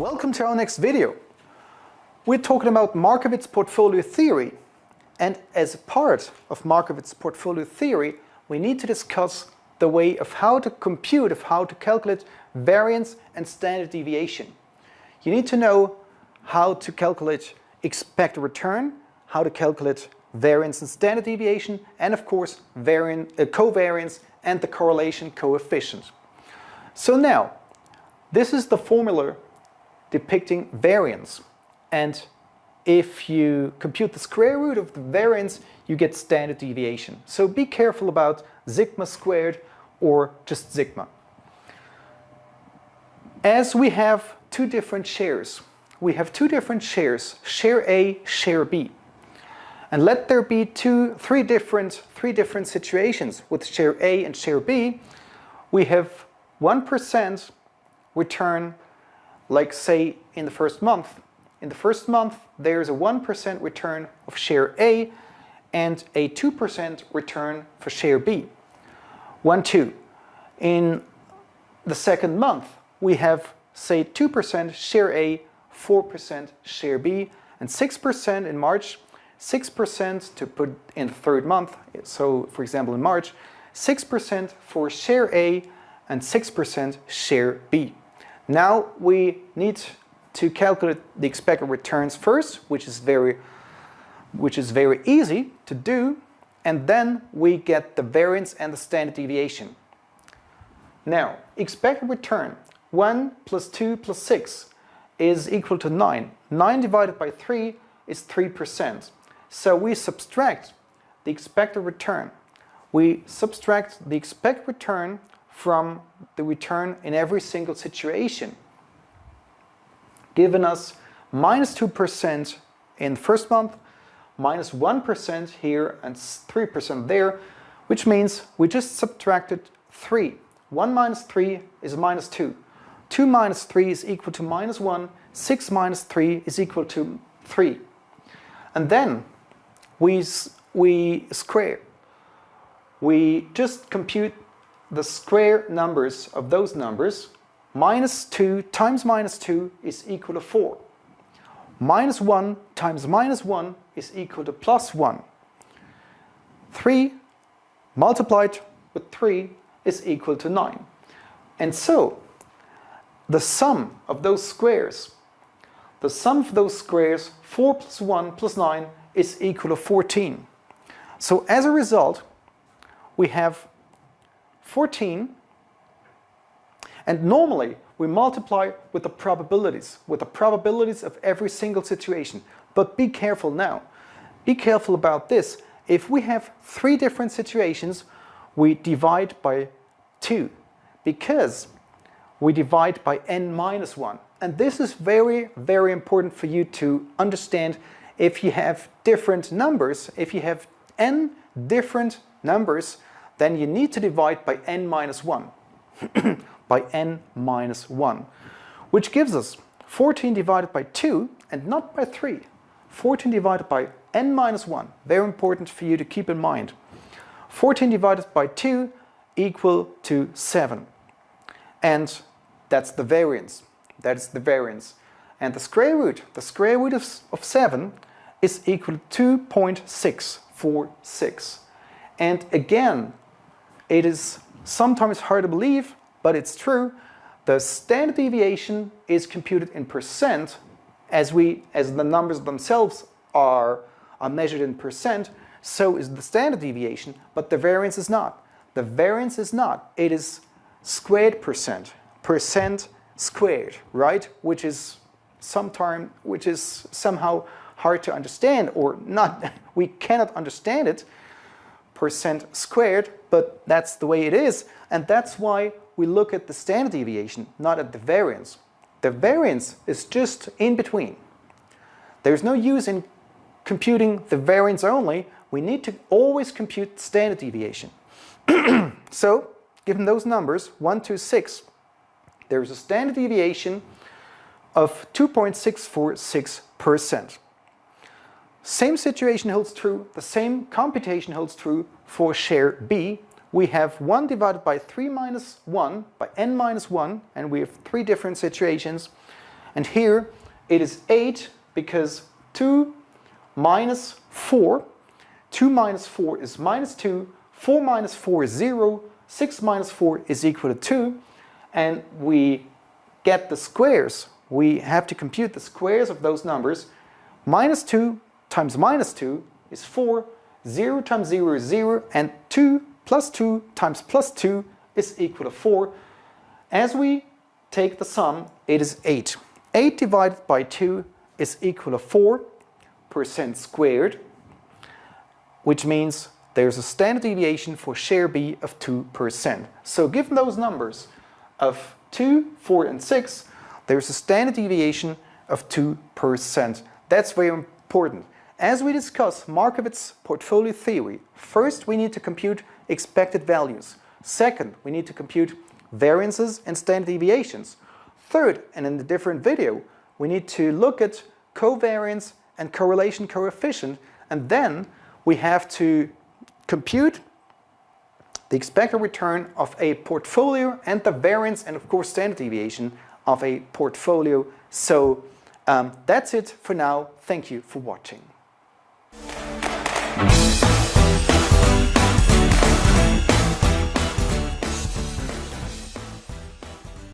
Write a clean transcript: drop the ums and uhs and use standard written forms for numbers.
Welcome to our next video. We're talking about Markowitz portfolio theory, and as a part of Markowitz portfolio theory we need to discuss the way of how to compute, of how to calculate variance and standard deviation. You need to know how to calculate expected return, how to calculate variance and standard deviation, and of course covariance and the correlation coefficient. So now, this is the formula depicting variance, and if you compute the square root of the variance you get standard deviation. So be careful about sigma squared or just sigma. As we have two different shares, share A, share B. And let there be three different situations with share A and share B. We have 1% return, like say in the first month. In the first month there's a 1% return of share A and a 2% return for share B. 1, 2. In the second month we have say 2% share A, 4% share B, and 6% in March. 6% to put in the third month, so for example in March, 6% for share A and 6% share B. Now we need to calculate the expected returns first, which is very easy to do, and then we get the variance and the standard deviation. Now, expected return 1 plus 2 plus 6 is equal to 9. 9 divided by 3 is 3%. So we subtract the expected return. We subtract the expected return from the return in every single situation, giving us minus 2% in the first month, minus 1% here and 3% there, which means we just subtracted 3. 1 minus 3 is minus 2. 2 minus 3 is equal to minus 1. 6 minus 3 is equal to 3. And then we square. We just compute the square numbers of those numbers. Minus 2 times minus 2 is equal to 4. Minus 1 times minus 1 is equal to plus 1. 3 multiplied with 3 is equal to 9. And so the sum of those squares, 4 plus 1 plus 9 is equal to 14. So as a result we have 14, and normally we multiply with the probabilities of every single situation. But be careful now. Be careful about this. If we have 3 different situations, we divide by 2, because we divide by n minus 1. And this is very, very important for you to understand. If you have different numbers, if you have n different numbers, then you need to divide by n minus 1. By n minus 1. Which gives us 14 divided by 2 and not by 3. 14 divided by n minus 1. Very important for you to keep in mind. 14 divided by 2 equal to 7. And that's the variance. That's the variance. And the square root of 7 is equal to 2.646. And again, it is sometimes hard to believe, but it's true. The standard deviation is computed in percent, as the numbers themselves are measured in percent. So is the standard deviation, but the variance is not. The variance is not. It is squared percent squared, right? Which is somehow hard to understand, or not. We cannot understand it. Percent squared, but that's the way it is, and that's why we look at the standard deviation, not at the variance. The variance is just in between. There's no use in computing the variance only. We need to always compute standard deviation. So, given those numbers, 1, 2, 6, there is a standard deviation of 2.646%. Same situation holds true, the same computation holds true for share B. We have 1 divided by 3 minus 1 by n minus 1, and we have 3 different situations. And here it is 8 because 2 minus 4. 2 minus 4 is minus 2. 4 minus 4 is 0. 6 minus 4 is equal to 2. And we get the squares. We have to compute the squares of those numbers. Minus 2 times minus 2 is 4. 0 times 0 is 0. And 2 plus 2 times plus 2 is equal to 4. As we take the sum, it is 8. 8 divided by 2 is equal to 4% squared, which means there's a standard deviation for share B of 2%. So given those numbers of 2, 4 and 6, there's a standard deviation of 2%. That's very important. As we discuss Markowitz portfolio theory, first we need to compute expected values. Second, we need to compute variances and standard deviations. Third, and in a different video, we need to look at covariance and correlation coefficient, and then we have to compute the expected return of a portfolio and the variance and of course standard deviation of a portfolio. So that's it for now. Thank you for watching.